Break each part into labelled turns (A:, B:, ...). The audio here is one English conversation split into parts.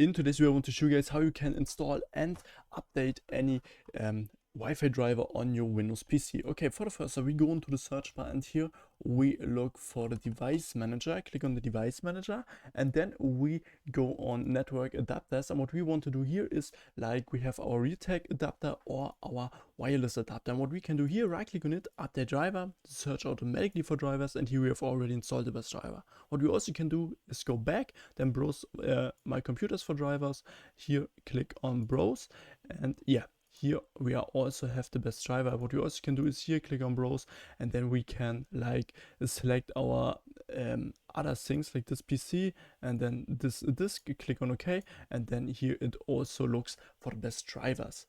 A: In today's video I want to show you guys how you can install and update any Wi-Fi driver on your Windows PC. Okay, for the first, so we go into the search bar and here we look for the device manager. Click on the device manager and then we go on network adapters. And what we want to do here is, like, we have our RealTech adapter or our wireless adapter. And what we can do here, right click on it, update driver, search automatically for drivers, and here we have already installed the best driver. What we also can do is go back, then browse my computers for drivers. Here click on browse, and yeah, here we also have the best driver. What we also can do is here click on browse, and then we can like select our other things like this PC and then this disk, click on OK, and then here it also looks for the best drivers.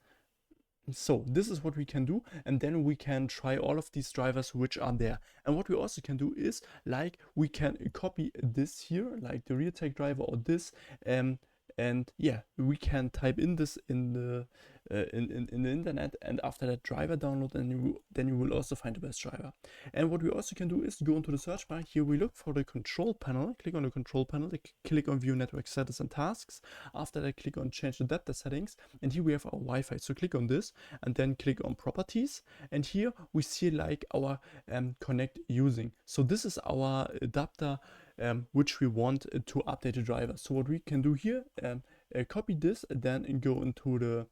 A: So this is what we can do, and then we can try all of these drivers which are there. And what we also can do is, like, we can copy this here, like the RealTech driver or this, and yeah, we can type in this in the internet, and after that driver download, and then you will also find the best driver. And what we also can do is go into the search bar. Here we look for the control panel, click on the control panel, click on view network status and tasks. After that, click on change adapter settings, and here we have our Wi-Fi. So click on this and then click on properties, and here we see like our connect using. So this is our adapter which we want to update the driver. So what we can do here, copy this, then go into the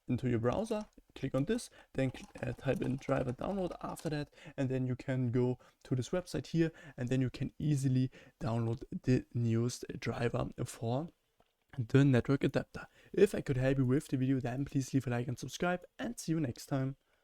A: into your browser, click on this, then type in driver download after that, and then you can go to this website here, and then you can easily download the newest driver for the network adapter. If I could help you with the video, then please leave a like and subscribe, and see you next time.